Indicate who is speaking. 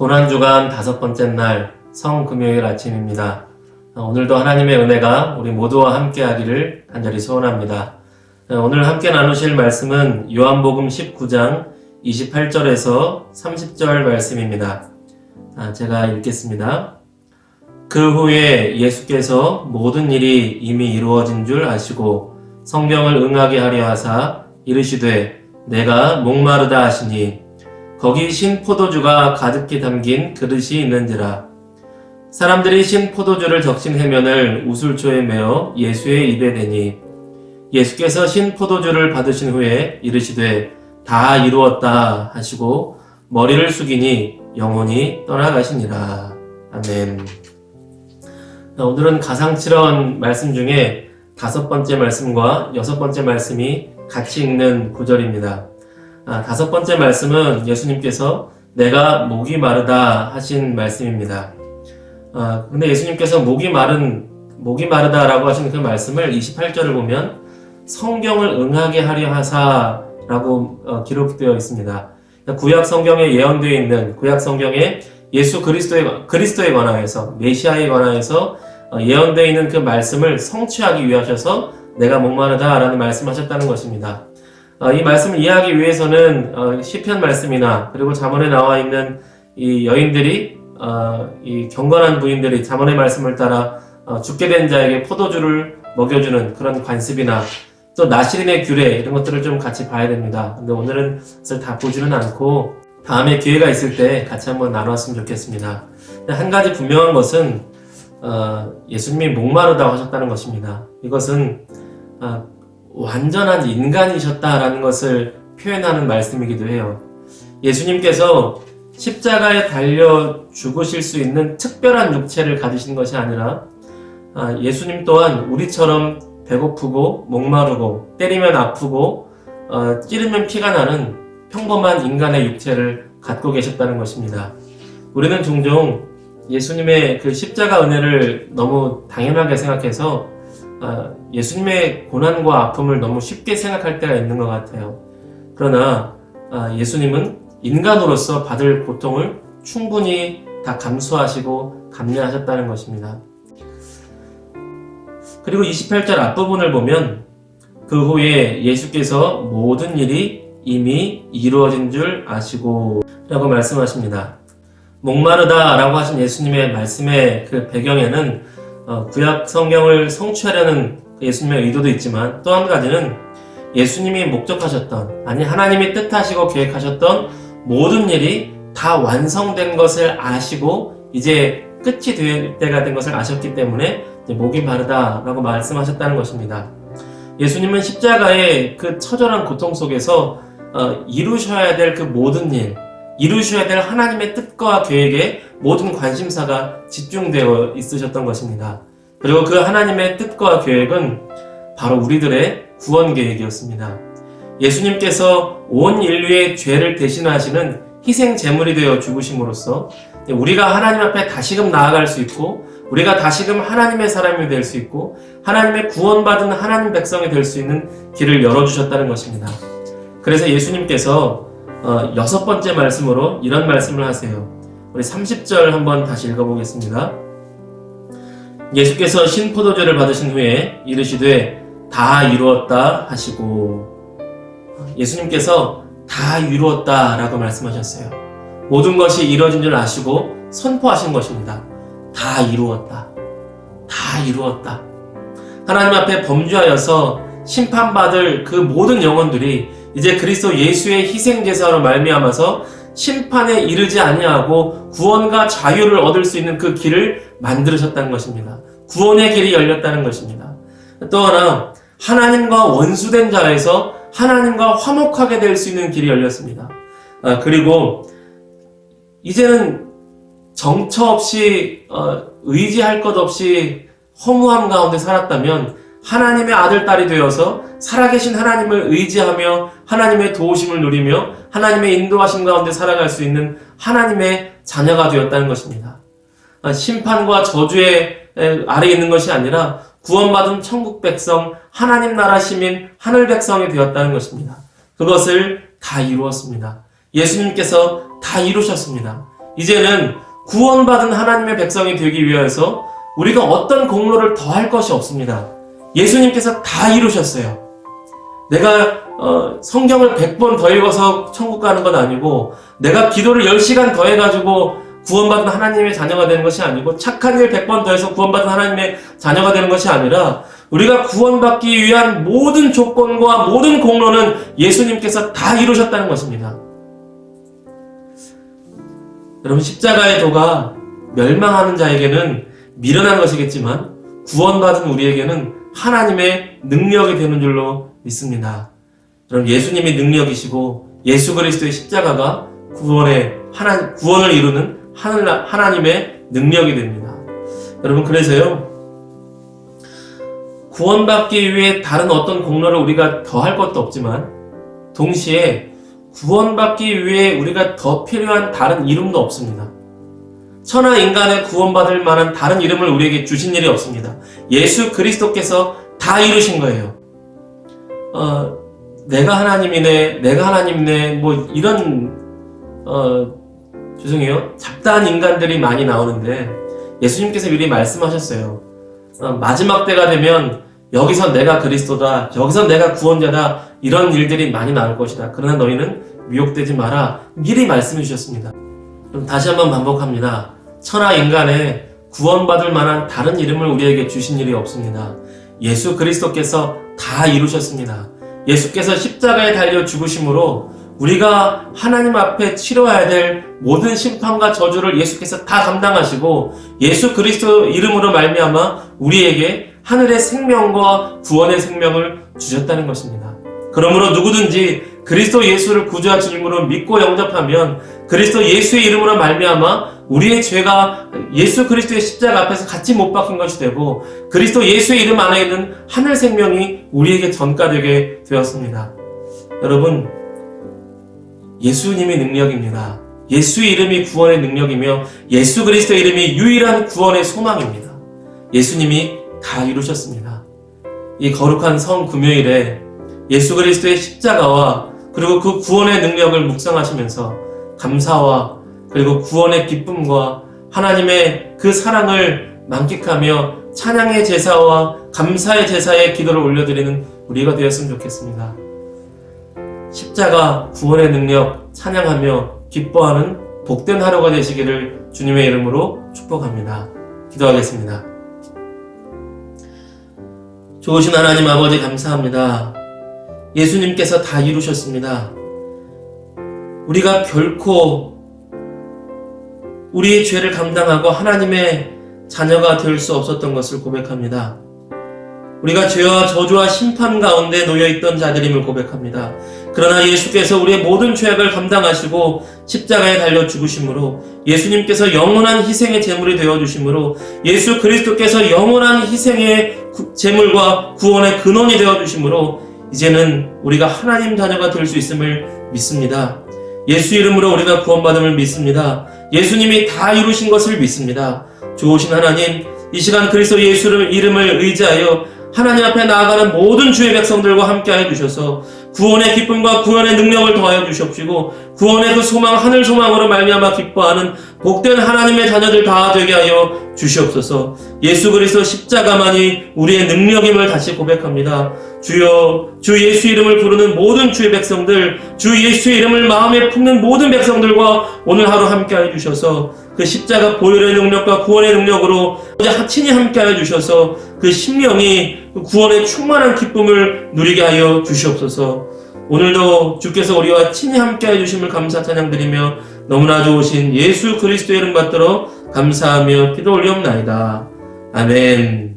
Speaker 1: 고난주간 5번째 날 성금요일 아침입니다. 오늘도 하나님의 은혜가 우리 모두와 함께 하기를 간절히 소원합니다. 오늘 함께 나누실 말씀은 요한복음 19장 28절에서 30절 말씀입니다. 제가 읽겠습니다. 그 후에 예수께서 모든 일이 이미 이루어진 줄 아시고 성경을 응하게 하려 하사 이르시되 내가 목마르다 하시니 거기 신 포도주가 가득히 담긴 그릇이 있는지라. 사람들이 신 포도주를 적신 해면을 우술초에 메어 예수의 입에 대니 예수께서 신 포도주를 받으신 후에 이르시되 다 이루었다 하시고 머리를 숙이니 영혼이 떠나가시니라. 아멘. 오늘은 가상칠언 말씀 중에 5번째 말씀과 6번째 말씀이 같이 읽는 구절입니다. 5번째 말씀은 예수님께서 내가 목이 마르다 하신 말씀입니다. 근데 예수님께서 목이 마르다라고 하신 그 말씀을 28절을 보면 성경을 응하게 하려 하사라고 기록되어 있습니다. 구약 성경에 예언되어 있는 구약 성경에 예수 그리스도에 관하여서 메시아에 관하여서 예언되어 있는 그 말씀을 성취하기 위하셔서 내가 목마르다라는 말씀하셨다는 것입니다. 이 말씀을 이해하기 위해서는 시편 말씀이나 그리고 잠언에 나와 있는 이 여인들이 이 경건한 부인들이 잠언의 말씀을 따라 죽게 된 자에게 포도주를 먹여주는 그런 관습이나 또 나시린의 규례 이런 것들을 좀 같이 봐야 됩니다. 근데 오늘은 그것을 다 보지는 않고 다음에 기회가 있을 때 같이 한번 나눴으면 좋겠습니다. 한 가지 분명한 것은 예수님이 목마르다고 하셨다는 것입니다. 이것은 완전한 인간이셨다라는 것을 표현하는 말씀이기도 해요. 예수님께서 십자가에 달려 죽으실 수 있는 특별한 육체를 가지신 것이 아니라 예수님 또한 우리처럼 배고프고 목마르고 때리면 아프고 찌르면 피가 나는 평범한 인간의 육체를 갖고 계셨다는 것입니다. 우리는 종종 예수님의 그 십자가 은혜를 너무 당연하게 생각해서 예수님의 고난과 아픔을 너무 쉽게 생각할 때가 있는 것 같아요. 그러나 예수님은 인간으로서 받을 고통을 충분히 다 감수하시고 감내하셨다는 것입니다. 그리고 28절 앞부분을 보면 그 후에 예수께서 모든 일이 이미 이루어진 줄 아시고 라고 말씀하십니다. 목마르다 라고 하신 예수님의 말씀의 그 배경에는 구약 성경을 성취하려는 예수님의 의도도 있지만 또 한 가지는 예수님이 목적하셨던 하나님이 뜻하시고 계획하셨던 모든 일이 다 완성된 것을 아시고 이제 끝이 될 때가 된 것을 아셨기 때문에 목이 마르다라고 말씀하셨다는 것입니다. 예수님은 십자가의 그 처절한 고통 속에서 이루셔야 될 그 모든 일, 이루셔야 될 하나님의 뜻과 계획에 모든 관심사가 집중되어 있으셨던 것입니다. 그리고 그 하나님의 뜻과 계획은 바로 우리들의 구원 계획이었습니다. 예수님께서 온 인류의 죄를 대신하시는 희생 제물이 되어 죽으심으로써 우리가 하나님 앞에 다시금 나아갈 수 있고 우리가 다시금 하나님의 사람이 될 수 있고 하나님의 구원받은 하나님 백성이 될 수 있는 길을 열어주셨다는 것입니다. 그래서 예수님께서 6번째 말씀으로 이런 말씀을 하세요. 우리 30절 한번 다시 읽어보겠습니다. 예수께서 신포도주를 받으신 후에 이르시되 다 이루었다 하시고 예수님께서 다 이루었다 라고 말씀하셨어요. 모든 것이 이루어진 줄 아시고 선포하신 것입니다. 다 이루었다. 다 이루었다. 하나님 앞에 범죄하여서 심판받을 그 모든 영혼들이 이제 그리스도 예수의 희생제사로 말미암아서 심판에 이르지 아니하고 구원과 자유를 얻을 수 있는 그 길을 만들으셨다는 것입니다. 구원의 길이 열렸다는 것입니다. 또 하나 하나님과 원수된 자에서 하나님과 화목하게 될 수 있는 길이 열렸습니다. 그리고 이제는 정처 없이 의지할 것 없이 허무함 가운데 살았다면 하나님의 아들, 딸이 되어서 살아계신 하나님을 의지하며 하나님의 도우심을 누리며 하나님의 인도하심 가운데 살아갈 수 있는 하나님의 자녀가 되었다는 것입니다. 심판과 저주의 아래에 있는 것이 아니라 구원받은 천국 백성, 하나님 나라 시민, 하늘 백성이 되었다는 것입니다. 그것을 다 이루었습니다. 예수님께서 다 이루셨습니다. 이제는 구원받은 하나님의 백성이 되기 위해서 우리가 어떤 공로를 더할 것이 없습니다. 예수님께서 다 이루셨어요. 내가 성경을 100번 더 읽어서 천국 가는 건 아니고, 내가 기도를 10시간 더 해가지고 구원받은 하나님의 자녀가 되는 것이 아니고, 착한 일 100번 더 해서 구원받은 하나님의 자녀가 되는 것이 아니라, 우리가 구원받기 위한 모든 조건과 모든 공로는 예수님께서 다 이루셨다는 것입니다. 여러분, 십자가의 도가 멸망하는 자에게는 미련한 것이겠지만 구원받은 우리에게는 하나님의 능력이 되는 줄로 믿습니다. 여러분, 예수님이 능력이시고 예수 그리스도의 십자가가 구원을 이루는 하나님의 능력이 됩니다. 여러분, 그래서요, 구원받기 위해 다른 어떤 공로를 우리가 더 할 것도 없지만, 동시에 구원받기 위해 우리가 더 필요한 다른 이름도 없습니다. 천하 인간의 구원받을 만한 다른 이름을 우리에게 주신 일이 없습니다. 예수 그리스도께서 다 이루신 거예요. 내가 하나님이네, 내가 하나님이네, 뭐 이런 죄송해요, 잡다한 인간들이 많이 나오는데, 예수님께서 미리 말씀하셨어요. 마지막 때가 되면 여기서 내가 그리스도다, 여기서 내가 구원자다, 이런 일들이 많이 나올 것이다. 그러나 너희는 미혹되지 마라, 미리 말씀해 주셨습니다. 그럼 다시 한번 반복합니다. 천하 인간에 구원받을 만한 다른 이름을 우리에게 주신 일이 없습니다. 예수 그리스도께서 다 이루셨습니다. 예수께서 십자가에 달려 죽으심으로 우리가 하나님 앞에 치러야 될 모든 심판과 저주를 예수께서 다 감당하시고, 예수 그리스도 이름으로 말미암아 우리에게 하늘의 생명과 구원의 생명을 주셨다는 것입니다. 그러므로 누구든지 그리스도 예수를 구주와 주님으로 믿고 영접하면 그리스도 예수의 이름으로 말미암아 우리의 죄가 예수 그리스도의 십자가 앞에서 같이 못 박힌 것이 되고, 그리스도 예수의 이름 안에 있는 하늘 생명이 우리에게 전가되게 되었습니다. 여러분, 예수님이 능력입니다. 예수의 이름이 구원의 능력이며 예수 그리스도의 이름이 유일한 구원의 소망입니다. 예수님이 다 이루셨습니다. 이 거룩한 성 금요일에 예수 그리스도의 십자가와 그리고 그 구원의 능력을 묵상하시면서 감사와 그리고 구원의 기쁨과 하나님의 그 사랑을 만끽하며 찬양의 제사와 감사의 제사에 기도를 올려드리는 우리가 되었으면 좋겠습니다. 십자가 구원의 능력 찬양하며 기뻐하는 복된 하루가 되시기를 주님의 이름으로 축복합니다. 기도하겠습니다. 좋으신 하나님 아버지, 감사합니다. 예수님께서 다 이루셨습니다. 우리가 결코 우리의 죄를 감당하고 하나님의 자녀가 될 수 없었던 것을 고백합니다. 우리가 죄와 저주와 심판 가운데 놓여있던 자들임을 고백합니다. 그러나 예수께서 우리의 모든 죄악을 감당하시고 십자가에 달려 죽으심으로, 예수님께서 영원한 희생의 제물이 되어주심으로, 예수 그리스도께서 영원한 희생의 제물과 구원의 근원이 되어주심으로 이제는 우리가 하나님 자녀가 될 수 있음을 믿습니다. 예수 이름으로 우리가 구원받음을 믿습니다. 예수님이 다 이루신 것을 믿습니다. 좋으신 하나님, 이 시간 그리스도 예수 이름을 의지하여 하나님 앞에 나아가는 모든 주의 백성들과 함께하여 주셔서 구원의 기쁨과 구원의 능력을 더하여 주시옵시고, 구원의 그 소망, 하늘 소망으로 말미암아 기뻐하는 복된 하나님의 자녀들 다 되게 하여 주시옵소서. 예수 그리스도 십자가만이 우리의 능력임을 다시 고백합니다. 주여, 주 예수 이름을 부르는 모든 주의 백성들, 주 예수의 이름을 마음에 품는 모든 백성들과 오늘 하루 함께하여 주셔서 그 십자가 보혈의 능력과 구원의 능력으로 친히 함께하여 주셔서 그 심령이 구원의 충만한 기쁨을 누리게 하여 주시옵소서. 오늘도 주께서 우리와 친히 함께하여 주심을 감사 찬양드리며 너무나 좋으신 예수 그리스도의 이름 받들어 감사하며 기도 올리옵나이다. 아멘.